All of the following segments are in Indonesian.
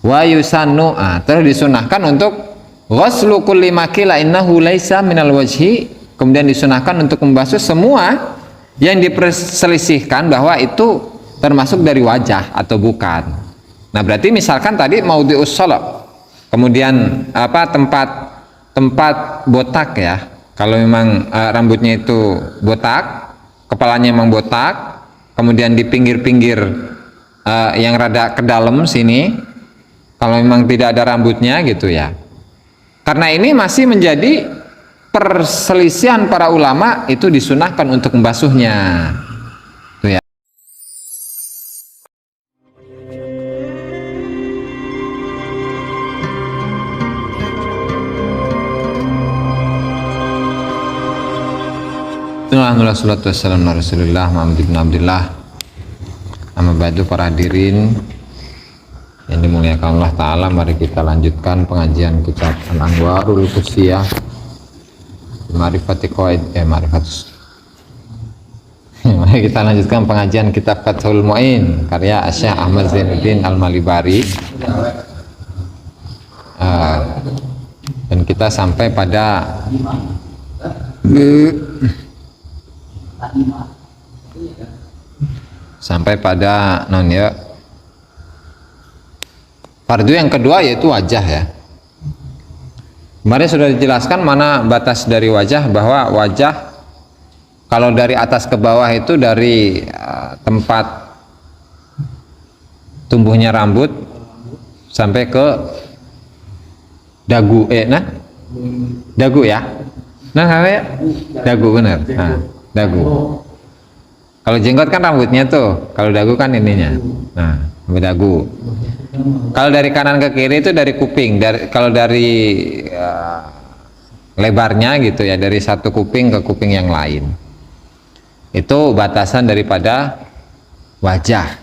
Wa yusannu, terus disunahkan untuk ghuslu kulli makila innahu laisa minal wajhi, kemudian disunahkan untuk membasuh semua yang diperselisihkan bahwa itu termasuk dari wajah atau bukan. Nah, berarti misalkan tadi maudhi'us shalah, kemudian tempat botak ya, kalau memang rambutnya itu botak, kepalanya memang botak, kemudian di pinggir-pinggir yang rada ke dalam sini, kalau memang tidak ada rambutnya gitu ya. Karena ini masih menjadi perselisihan para ulama, itu disunahkan untuk membasuhnya. Tuh ya. Alhamdulillah, salatu wassalamu ala Rasulillah Muhammad bin Abdullah. Amma ba'du, para hadirin yang dimuliakan Allah Ta'ala, mari kita lanjutkan pengajian kitab Al-Anwarul Qudusiyah Ma'rifati Qawaid mari kita lanjutkan pengajian kitab Fathul Mu'in karya Syekh Ahmad Zainuddin Al-Malibari, dan kita sampai pada fardu yang kedua, yaitu wajah ya. Kemarin sudah dijelaskan mana batas dari wajah, bahwa wajah kalau dari atas ke bawah itu dari tempat tumbuhnya rambut sampai ke dagu, dagu ya. Dagu bener. Nah, dagu. Kalau jenggot kan rambutnya tuh, kalau dagu kan ininya. Nah, dagu. Kalau dari kanan ke kiri itu dari kuping. Kalau dari lebarnya gitu ya, dari satu kuping ke kuping yang lain. Itu batasan daripada wajah.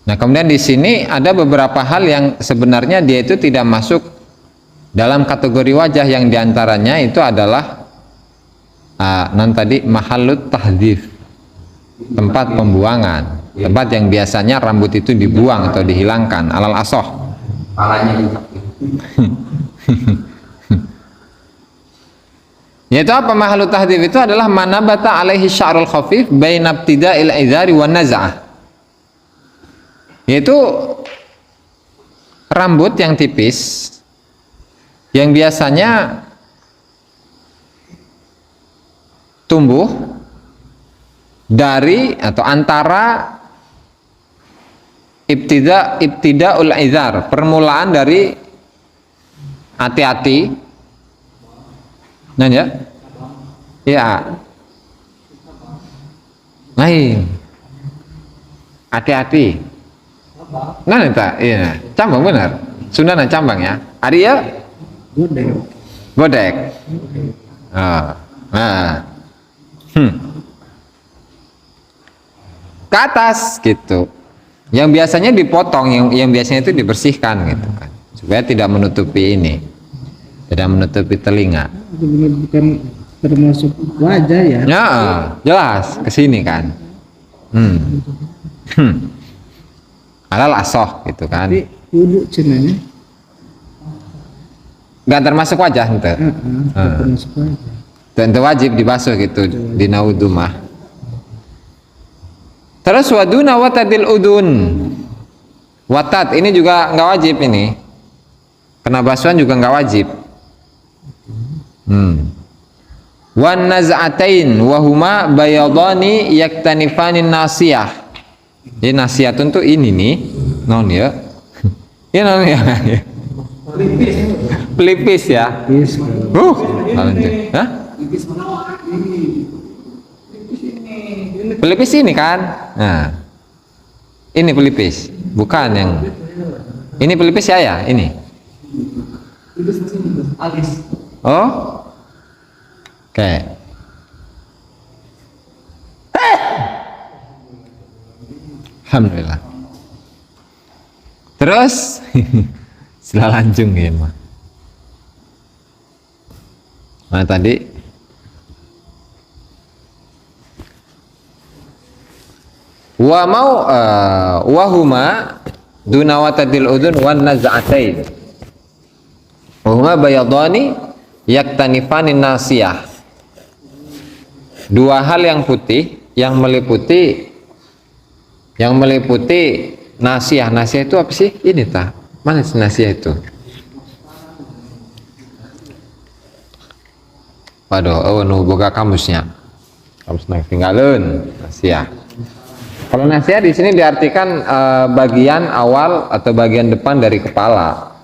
Nah, kemudian di sini ada beberapa hal yang sebenarnya dia itu tidak masuk dalam kategori wajah, yang diantaranya itu adalah tadi mahallut tahdhif, tempat pembuangan, tempat yang biasanya rambut itu dibuang atau dihilangkan, alal asoh. Yaitu apa mahallut tahdhif? Itu adalah manabata alaihi sya'rul khafif baina ibtida'il izari wan naz'ah. Yaitu rambut yang tipis yang biasanya tumbuh dari atau antara ibtida'ul izar, permulaan dari hati-hati, nanya ya, lain hati-hati, iya, cambang benar, Sunda cambang ya, Arya bodek. Ke atas gitu, yang biasanya dipotong, yang biasanya itu dibersihkan gitu kan, supaya tidak menutupi ini, tidak menutupi telinga. Bukan termasuk wajah ya? Ya, jelas kesini kan. Alal asoh gitu kan. Tapi wudhu cenanya nggak termasuk wajah ente. termasuk wajah. Dan itu wajib dibasuh gitu di nawudu mah. Terus waduna watadil udun. Watat ini juga nggak wajib ini. Kena basuhan juga nggak wajib. Wan naz'atain wahuma bayadani yaktanifanin nasiyah. Jadi nasiyatun tuh ini nih, non ya. Ya non ya. Pelipis ya. Hah? Pelipis ini kan? Nah, ini pelipis, bukan yang ini pelipis ya, ini. Oh, oke. Alhamdulillah. Terus setelah lanjung ya mah. Mana tadi? Wahuma dunawatadil udun wan naz'atain wa huma bayadani yaktanifani nasiyah. Dua hal yang putih yang meliputi nasiyah. Nasiyah itu apa sih? Ini tah. Mana sih nasiyah itu? Waduh, boga kamusnya. Kamus nang tinggalin nasiyah. Kalau nasiyah di sini diartikan bagian awal atau bagian depan dari kepala.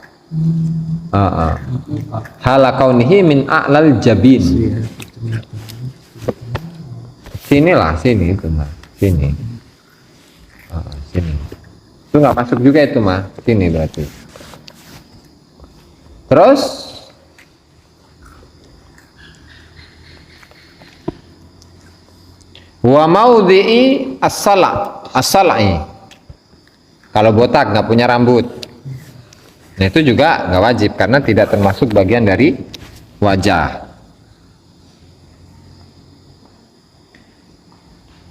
Hala kaunihi min a'lal jabin. Sinilah, sini itu mah, sini. Sini. Itu nggak masuk juga itu mah, sini berarti. Terus wa maudhi'i as-sal'i. Kalau botak nggak punya rambut. Nah, itu juga nggak wajib karena tidak termasuk bagian dari wajah.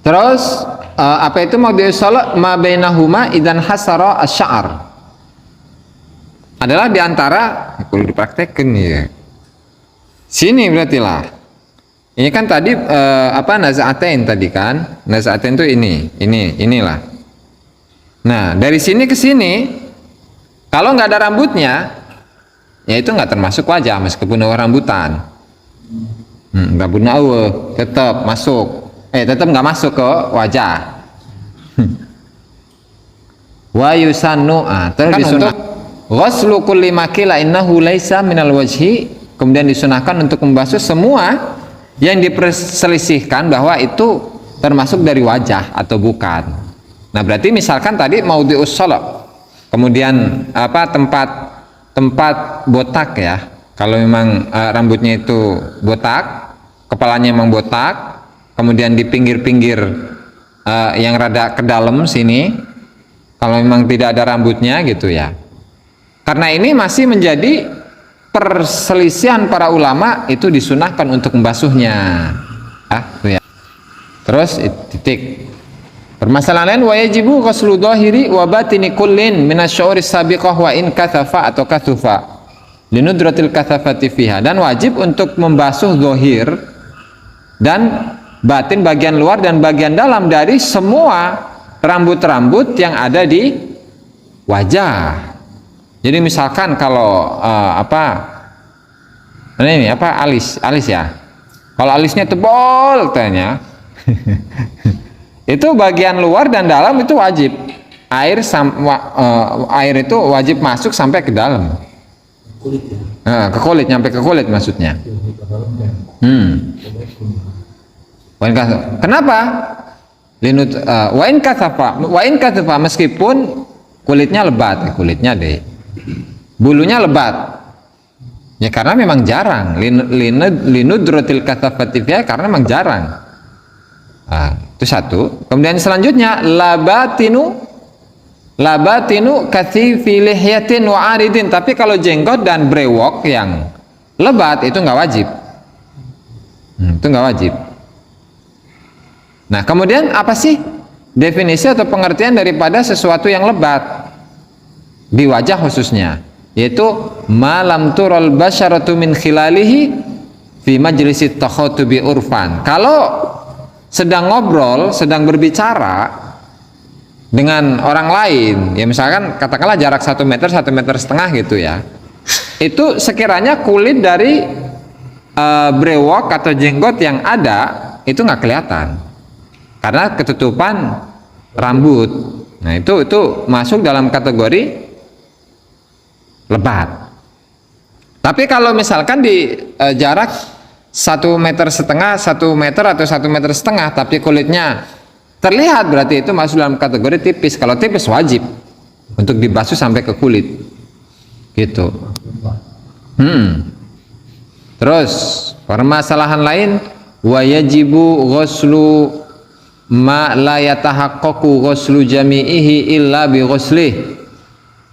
Terus apa itu maudhi'us salat ma bainahuma idan hasara asy-sya'r. Adalah diantara perlu dipraktekkan ya. Sini berarti lah. Ini kan tadi naz'atain tadi kan? Naz'atain itu inilah. Nah, dari sini ke sini kalau nggak ada rambutnya, ya itu nggak termasuk wajah meskipun ada rambutan. Nggak punya tetap masuk. Tetap nggak masuk ke wajah. Wa yusannu terus disunah ghuslu kulli makila innahu laisa minal wajhi. Kemudian disunahkan untuk membasuh semua yang diperselisihkan bahwa itu termasuk dari wajah atau bukan. Nah, berarti misalkan tadi maudhi'us shalah, kemudian tempat botak ya. Kalau memang rambutnya itu botak, kepalanya memang botak, kemudian di pinggir-pinggir yang rada ke dalam sini, kalau memang tidak ada rambutnya gitu ya. Karena ini masih menjadi perselisihan para ulama, itu disunahkan untuk membasuhnya. Ya. Terus titik. Permasalahan lain wa yajibu ghuslu dhahiri wa batini kullin minasy'uri sabiqah wa in kathafa atau kathufa linudratil kathafati fiha. Dan wajib untuk membasuh zahir dan batin, bagian luar dan bagian dalam dari semua rambut-rambut yang ada di wajah. Jadi misalkan kalau alis ya. Kalau alisnya tebal tanya. Itu bagian luar dan dalam itu wajib. Air itu wajib masuk sampai ke dalam. Ke kulit, nyampe ke kulit maksudnya. Kenapa? Wa in kathafa meskipun kulitnya lebat, kulitnya deh. Bulunya lebat. Ya karena memang jarang. Linudratil kathafati fiha karena memang jarang. Itu satu. Kemudian selanjutnya labatinu kathifi lihyatin wa aridin. Tapi kalau jenggot dan brewok yang lebat itu nggak wajib. Itu nggak wajib. Nah, kemudian apa sih definisi atau pengertian daripada sesuatu yang lebat di wajah khususnya? Yaitu malam turul basyaratu min khilalihi fi majlisit takhutubi urfan. Kalau sedang ngobrol, sedang berbicara dengan orang lain, ya misalkan katakanlah jarak 1 meter, 1,5 meter gitu ya, itu sekiranya kulit dari brewok atau jenggot yang ada itu nggak kelihatan karena ketutupan rambut. Nah itu masuk dalam kategori lebat. Tapi kalau misalkan di jarak 1,5 meter, 1 meter atau 1,5 meter, tapi kulitnya terlihat, berarti itu masuk dalam kategori tipis. Kalau tipis wajib untuk dibasuh sampai ke kulit, gitu. Terus permasalahan lain, wa yajibu ghuslu ma la yatahaqqaqu ghuslu jami'ihi illa bi ghuslih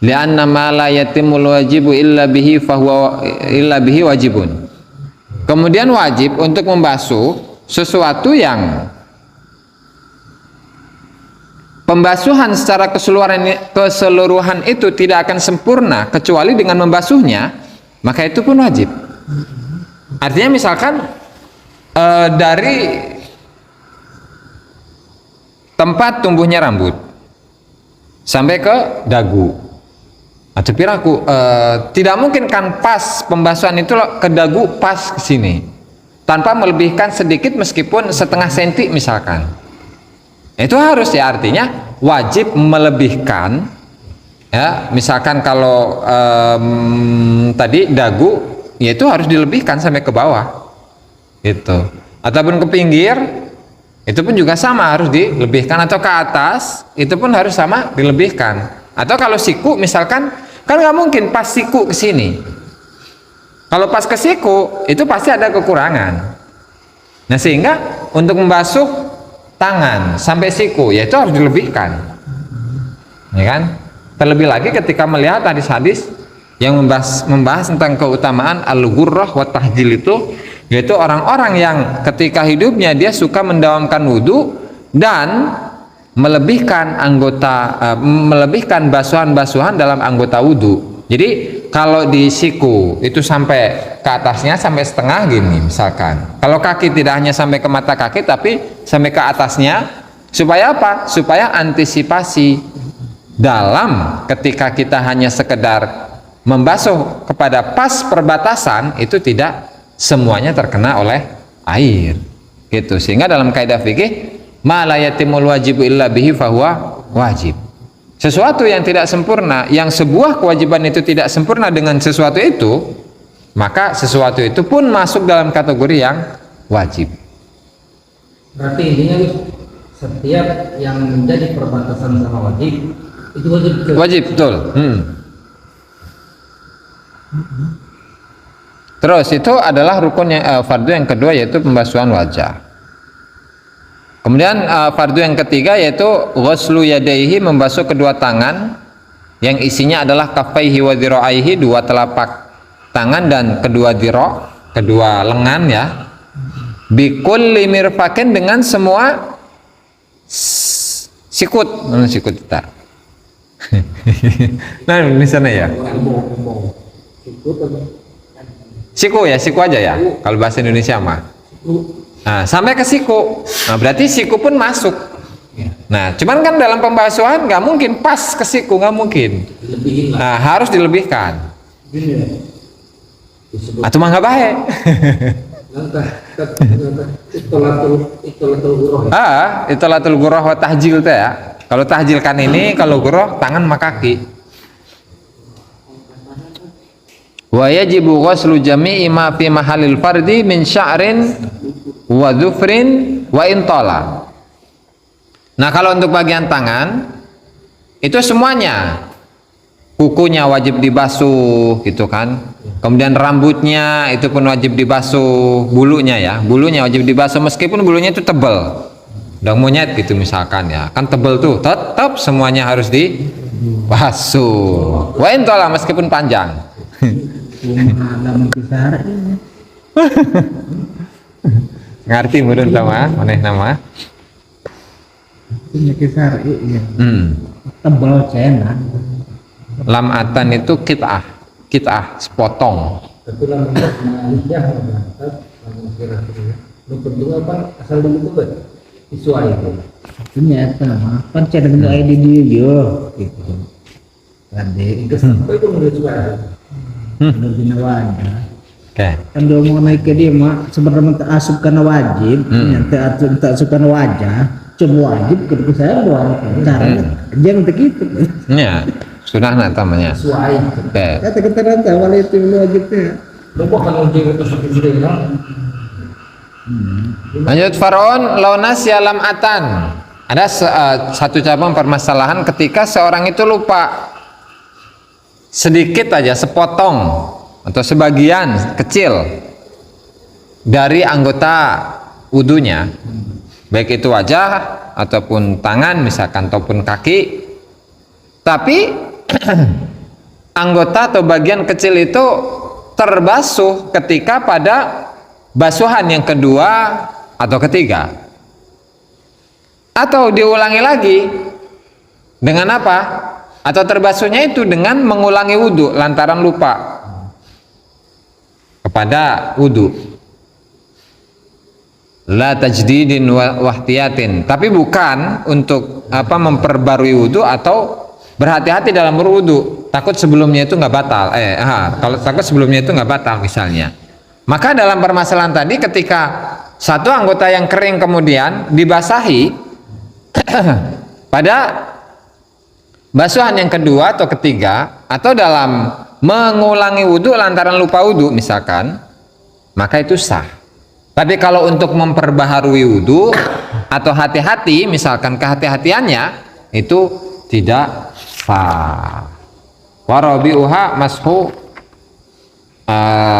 li'anna ma la yatimul wajibu illa bihi wajibun. Kemudian wajib untuk membasuh sesuatu yang pembasuhan secara keseluruhan itu tidak akan sempurna kecuali dengan membasuhnya, maka itu pun wajib. Artinya misalkan dari tempat tumbuhnya rambut sampai ke dagu atau piraku, tidak mungkin kan pas pembasuhan itu ke dagu pas ke sini tanpa melebihkan sedikit meskipun setengah senti misalkan. Itu harus ya, artinya wajib melebihkan ya. Misalkan kalau tadi dagu, ya itu harus dilebihkan sampai ke bawah itu, ataupun ke pinggir itu pun juga sama harus dilebihkan, atau ke atas itu pun harus sama dilebihkan. Atau kalau siku misalkan, kan nggak mungkin pas siku ke sini. Kalau pas ke siku itu pasti ada kekurangan. Nah sehingga untuk membasuh tangan sampai siku, ya itu harus dilebihkan, ya kan? Terlebih lagi ketika melihat hadis-hadis yang membahas tentang keutamaan al-ghurrah wa tahjil itu, yaitu orang-orang yang ketika hidupnya dia suka mendawamkan wudhu dan melebihkan melebihkan basuhan-basuhan dalam anggota wudhu. Jadi kalau di siku itu sampai ke atasnya sampai setengah gini misalkan. Kalau kaki tidak hanya sampai ke mata kaki tapi sampai ke atasnya, supaya apa? Supaya antisipasi dalam ketika kita hanya sekedar membasuh kepada pas perbatasan itu tidak semuanya terkena oleh air gitu. Sehingga dalam kaidah fikih ma la yatimul wajibu illa bihi fahuwa wajib. Sesuatu yang tidak sempurna, yang sebuah kewajiban itu tidak sempurna dengan sesuatu itu, maka sesuatu itu pun masuk dalam kategori yang wajib. Berarti intinya setiap yang menjadi perbatasan sama wajib itu wajib. Wajib, betul. Terus itu adalah rukun yang fardu yang kedua, yaitu pembasuhan wajah. Kemudian fardu yang ketiga yaitu ghuslu yadaihi, membasuh kedua tangan yang isinya adalah kaffaihi wa dhira'aihi, dua telapak tangan dan kedua dhira', kedua lengan ya. Bikulli mirfakin, dengan semua sikut. Sikut kita. Nah, di sana ya. Siku ya, siku aja ya. Kalau bahasa Indonesia mah. Nah, sampai ke siku. Nah, berarti siku pun masuk. Nah, cuman kan dalam pembasuhan nggak mungkin pas ke siku, nggak mungkin. Nah, harus dilebihkan. Atau mah nggak baik. Itolatul ghurrah wa tahjil teh ya. Kalau tahjil kan ini, kalau ghurrah tangan sama kaki. Wa yajibu ghuslu jami'i ma fi mahallil fardi min sya'rin wa dhufrin wa intala. Nah, kalau untuk bagian tangan itu semuanya, kukunya wajib dibasuh gitu kan. Kemudian rambutnya itu pun wajib dibasuh, bulunya ya, bulunya wajib dibasuh meskipun bulunya itu tebal. Udah monyet gitu misalkan ya, kan tebal tuh, tetap semuanya harus dibasuh. Wa intala meskipun panjang. Ngerti mudun sama maneh nama kisar iya. Tebal cena. Lamatan itu kit'ah sepotong. Asal dulu tuh visual itu. Artinya apa nama? Kan cena dengan ID dia yo gitu. Kade Itu menurut suara. berbina wajah. Oke. Kan dia mau naik ke dia mak sebenarnya tak asup karena wajib, tak asup karena wajah, cuma wajib ke saya doang. Caranya jangan begitu. Ya, sudah namanya. Sesuai. Oke. Kata nanti awal itu wajibnya. Lu bukan uji itu seperti itu. Lanjut Faraon launas yalam atan. Ada satu cabang permasalahan ketika seorang itu lupa sedikit aja, sepotong atau sebagian kecil dari anggota wudunya, baik itu wajah ataupun tangan misalkan ataupun kaki, tapi anggota atau bagian kecil itu terbasuh ketika pada basuhan yang kedua atau ketiga, atau diulangi lagi Dengan apa? Atau terbasuhnya itu dengan mengulangi wudhu lantaran lupa kepada wudhu. La tajdidin wahtiyatin, tapi bukan untuk memperbarui wudhu atau berhati-hati dalam berwudhu, takut sebelumnya itu nggak batal. Kalau takut sebelumnya itu nggak batal misalnya. Maka dalam permasalahan tadi, ketika satu anggota yang kering kemudian dibasahi pada basuhan yang kedua atau ketiga, atau dalam mengulangi wudhu lantaran lupa wudhu misalkan, maka itu sah. Tapi kalau untuk memperbaharui wudhu atau hati-hati, misalkan kehati-hatiannya, itu tidak sah. Warabi'uha mashu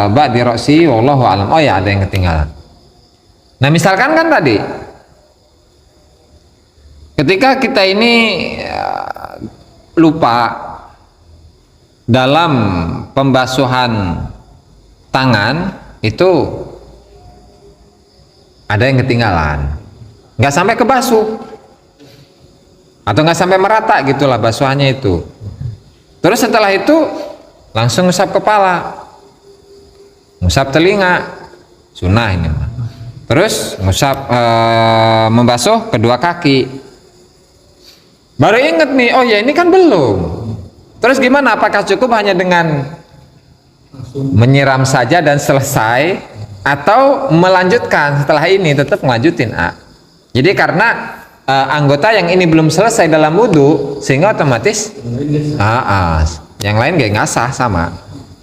ba'di ra'si wallahu alam. Oh ya, ada yang ketinggalan. Nah misalkan kan tadi ketika kita ini lupa dalam pembasuhan tangan, itu ada yang ketinggalan, nggak sampai kebasuh atau nggak sampai merata gitulah basuhannya itu. Terus setelah itu langsung ngusap kepala, ngusap telinga, sunnah ini mah. Terus ngusap membasuh kedua kaki. Baru inget nih, oh ya ini kan belum. Terus gimana? Apakah cukup hanya dengan menyiram saja dan selesai, atau melanjutkan setelah ini tetap melanjutin? Jadi karena anggota yang ini belum selesai dalam wudhu, sehingga otomatis yang lain nggak sah sama,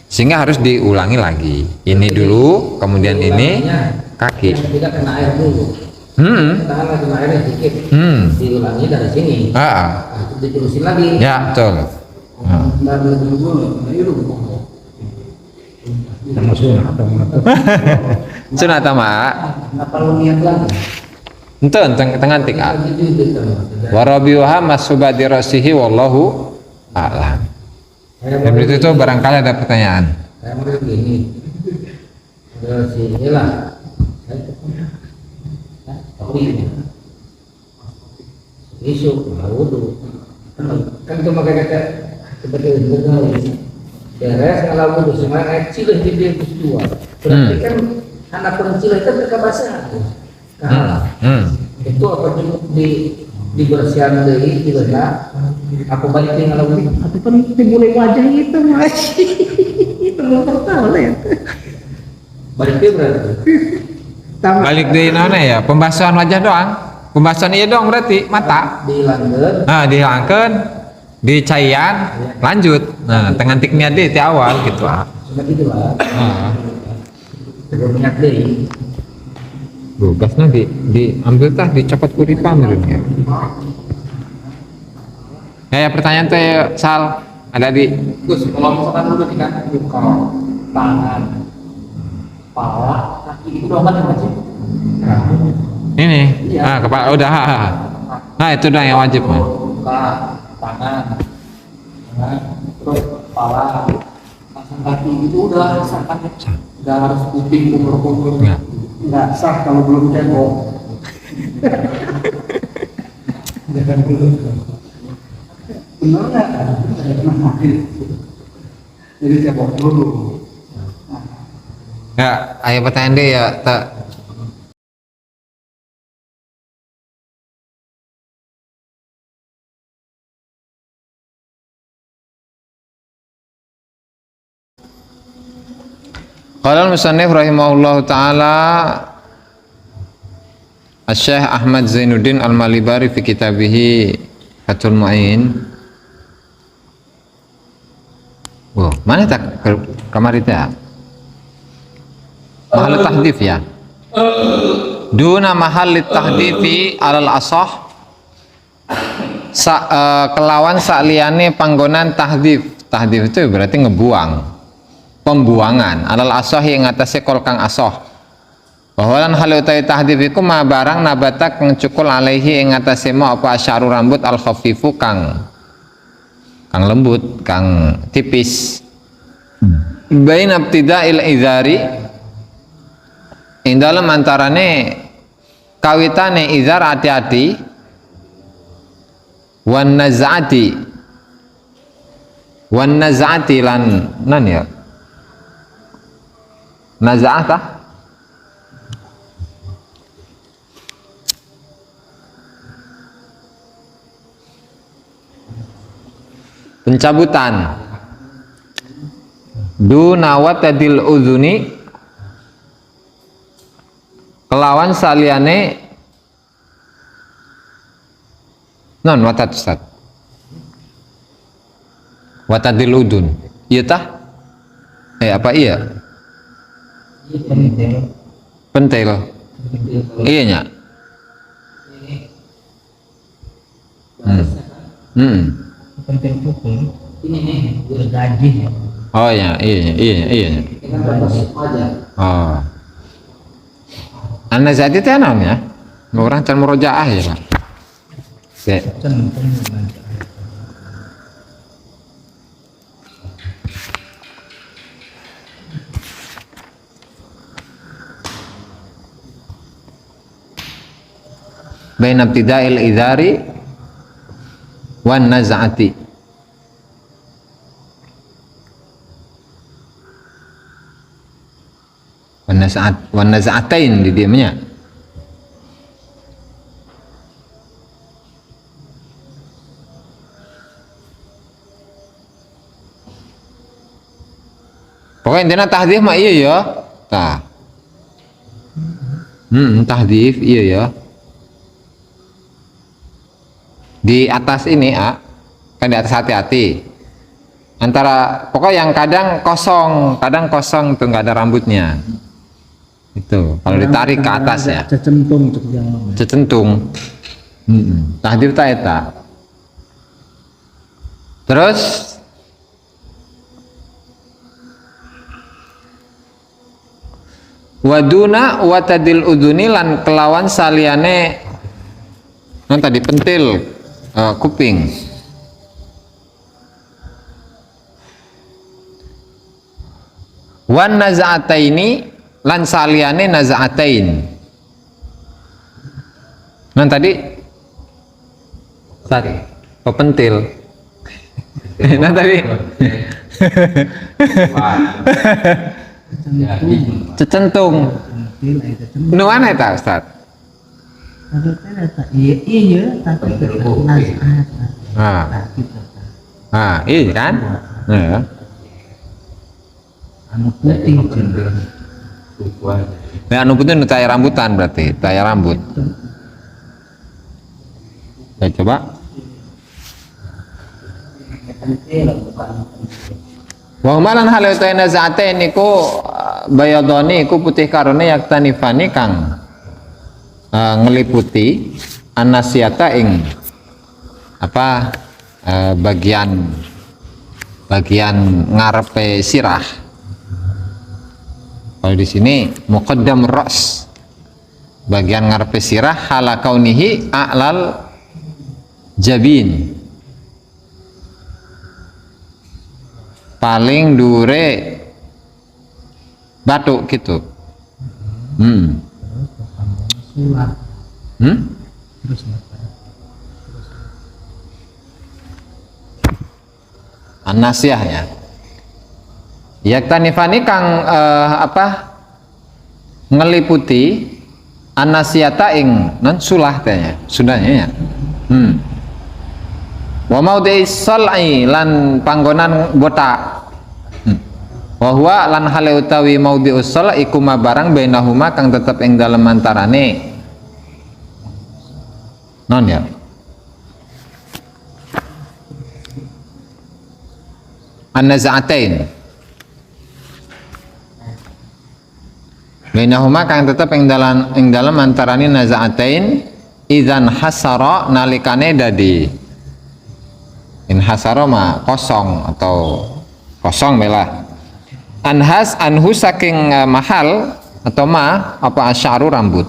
sehingga harus diulangi lagi. Ini dulu, kemudian ini kaki. Tidak kena air dulu. Tahan kena airnya sedikit. Diulangi dari sini. Itu diterusin lagi. Ya betul. Sama sunah atau Sunah tama. Apa lu niat lagi? Ente tengah tik. Warabiuha masubadi rasihi wallahu a'lam. Yang berikut itu barangkali ada pertanyaan. Saya mau begini. Terus inilah. Ini isu wudhu kan cuma kata seperti itu beres kalau wudhu semua air cilih jadi dua, berarti kan anak pencilih itu mereka basah itu apa cukup dibersihkan dari cilihnya apa balikin kalau wudhu apa kan timbulin wajah itu masih itu belum tahu ya. balikin berarti Balik di mana ya? Pembasuhan wajah doang. Pembasuhan iya dong berarti mata. dihilangkan. Dihilangkan, dicairan, lanjut. Nah, tengan tiknya di awal gitu. Sudah gitu lah. Berminyak deh. Gasnya diambil tah, dicopot kuripa menurutnya. Ya, pertanyaan teh Sal ada di. Gus, kalau misalkan dulu kan buka tangan, kepala, kaki itu doang kan yang wajib. Ini, kepala udah. Nah itu dah yang wajib mah. Buka tangan, terus kepala, pasang kaki itu udah sah kan? Udah harus kuping kumur-kumur. Nggak sah kalau belum cebok. Bener nggak? Jadi cebok dulu. Ya, ayo pertanyaan deh ya. Qala al-musannif rahimahullahu taala Asy-Syaikh Ahmad Zainuddin Al-Malibari fi kitabihi Fathul Mu'in. Wah, mana tak kamar itu ya? Mahal tahdif ya. Duna mahal tahdifi alal asah. Kelawan sakliyane panggonan tahdif. Tahdif itu berarti ngebuang. Pembuangan alal asah yang atasnya kol kang asah. Bahwalan hal utai tahdif iku ma barang nabata kang cukul alaihi yang atasnya ma apa asyaru rambut al khafifu kang lembut, kang tipis. Bain abtida'il izari ing dalem antarane kawitane izar hati-hati wan naz'ati lan nan ya naz'ah tah pencabutan dunawatadil udhuni kelawan saliyane non watat Ustaz watadil udun iya tah apa iya pentil iya nya penting kuping Ini nih, bergaji. oh ya iya kita bagus aja. oh an-naz'ati teh naon ya orang can murojaah ya Pak oke baina ibtida'il idhari wan naz'ati wan naz'atain di diamnya pokoknya intinya tahdhif mah iya ya tah tahdhif iya ya di atas ini kan di atas hati-hati antara pokoknya yang kadang kosong tuh nggak ada rambutnya itu kalau ditarik ke atas ya cecentung tahdhif ta eta terus waduna watadil uduni lan kelawan saliyane non tadi pentil kuping wan naz'ataini lan saliyane naz'atain non tadi pentil nah tadi cecentung nu mana eta Ustaz iya tapi iya kan ya anu putih nah anu putih nu taya rambutan berarti taya rambut saya coba wa malan hal utaina za'atain niku bayadoni iku putih karone yaktanifani kang ngeliputi anasiata ing apa bagian ngarepe sirah kalau di sini muqaddam ras bagian ngarepe sirah hala kaunihi a'lal jabin paling dure batuk gitu terus an-nasiyah ya yaktanifani kang ngeliputi an-nasiyata ing non sulah tanya sudahnya ya wa maudhi sal'i lan panggonan botak wa huwa lan hale utawi maudhi usal iku ma barang bainahuma kang tetep ing dalem antarane non ya an-naz'atain bainahuma kang tetep ing dalam antarane naz'atain idzan hasara nalikane dadi in hasara ma kosong atau kosong belah anhu saking mahal atau ma apa asyaru rambut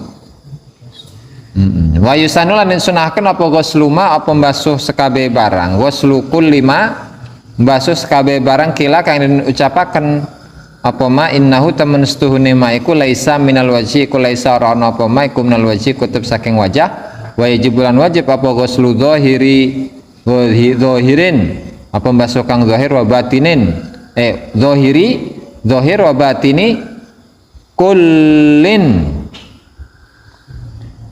wa yusanu lan sunahkeun apa ghusluma apa mbasuh sekabe barang ghuslukul lima mbasuh sekabe barang kila kang ucapaken apa ma innahu temen setuhune ma iku laisa minal wajhi iku laisa ana apa ma iku minal wajhi kutub saking wajah wa yajibulan wajib apa ghuslu dhahiri Zahirin apa basuh kang zahir wa batinin zahir wa batini kullin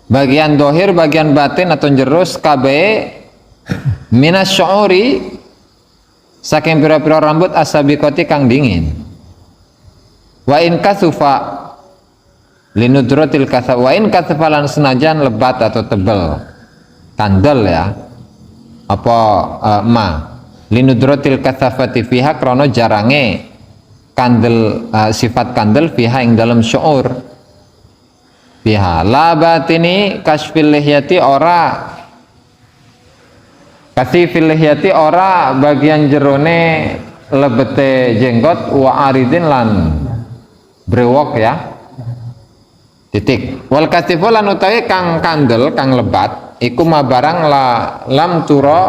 bagian zahir bagian batin atau jerus kabeh minas syu'uri saking pira-pira rambut asabiqati kang dingin wa in kasufa linudratil kasaf wa in kasafalan senajan lebat atau tebel kandel ya apa linudratil kasafati fiha krono jarange kandel sifat kandel fiha ing dalam syu'ur fiha la batini kasfil lihyati ora kasifil lihyati ora bagian jerone lebete jenggot wa aridin lan brewok ya titik wal kasifu lan utawi kang kandel kang lebat iku mabarang lam turo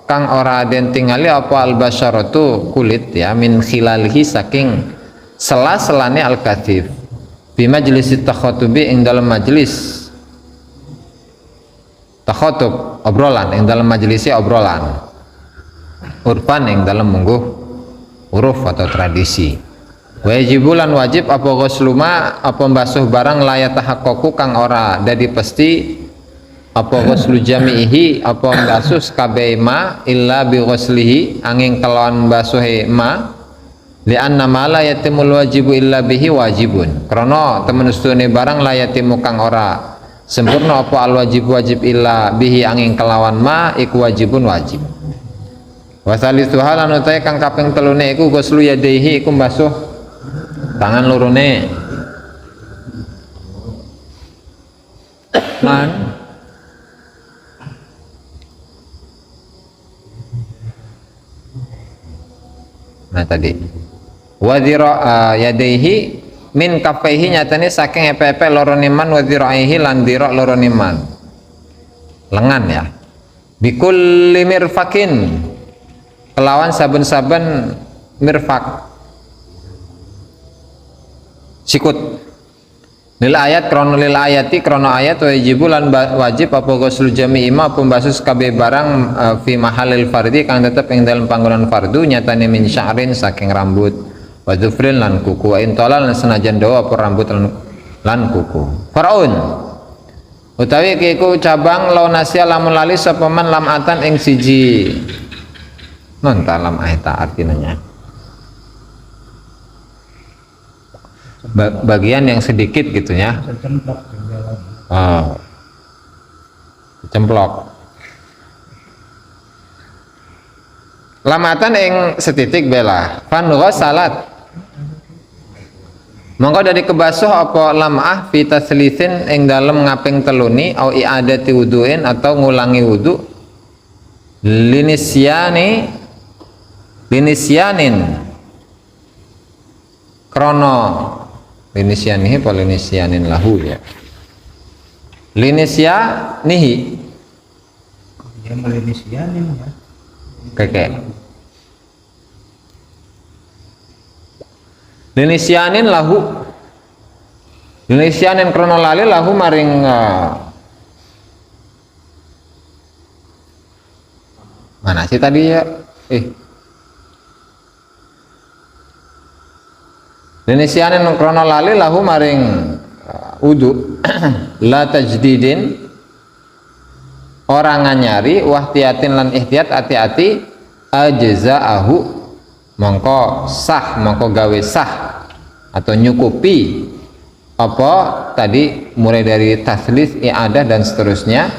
kang ora den tingali apa al basyaratu kulit ya min khilalihi saking sela-selane al kasif bi majlis takhatubi ing dalam majlis takhatub obrolan ing dalam majlisi obrolan urfan ing dalam mungguh huruf atau tradisi wajibulan wajib apa ghusluma apa mbasuh barang layat tahakkoku kang ora dadi pesti apa ghuslu jami'ihi apa mbasuh kabeh ma illa bi ghuslihi angin kelawan mbasuhe ma li anna ma la yatimul wajibu illa bihi wajibun krana temen ustune barang la yatimu kang ora sempurna apa al wajib illa bihi angin kelawan ma iku wajibun wajib wasalisu halan utahe kang kaping telune iku ghuslu yadaihi iku mbasuh tangan lorone man nah tadi wadhira yadaihi min kafaihi nyatane saking epe-epe loroniman wadhiraihi lan dhira loroniman lengan ya bikulli mirfakin kelawan saben-saben mirfak sikut lil ayat krono lil ayati krono ayat wajibul lan wajib apa ghuslu jami'i ma pembasus kabeh barang fi mahalil fardhi kang tetep ing dalam panggonan fardu nyatane min sya'rin saking rambut wa dhufrin lan kuku wa intolal senajan dawa apa rambut lan kuku faraun utawi iku cabang launasia lamun lali sapa man lamatan ing siji non talam ayat artinya bagian yang sedikit gitu ya cemplok lamatan yang setitik bela fan salat mongko dari kebasuh apa lamah fi taslisin ing dalem ngaping teluni au i'adati wuduin atau ngulangi wudu linisyanin krono linisyanih apa linisyanin lahu ya linisyanihi dia melinisianin ya kakek linisyanin lahu linisyanin krono lali lahu maring mana sih tadi ya linisyanin krono lali lahu maring wudu la tajdidin orang nganyari wahtiatin lan ihtiyat hati-hati ajza'ahu mongko sah mongko gawe sah atau nyukupi apa tadi mulai dari taslis i'adah dan seterusnya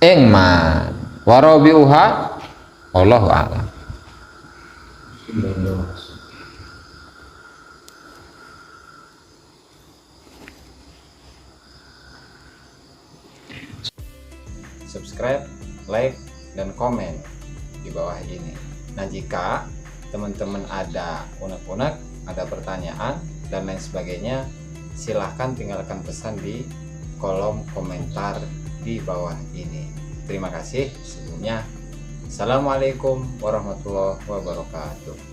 ingman warabiuha Allahu a'lam. Subscribe, like, dan komen di bawah ini. Nah, jika teman-teman ada unek-unek, ada pertanyaan, dan lain sebagainya, silahkan tinggalkan pesan di kolom komentar di bawah ini. Terima kasih sebelumnya. Assalamualaikum warahmatullahi wabarakatuh.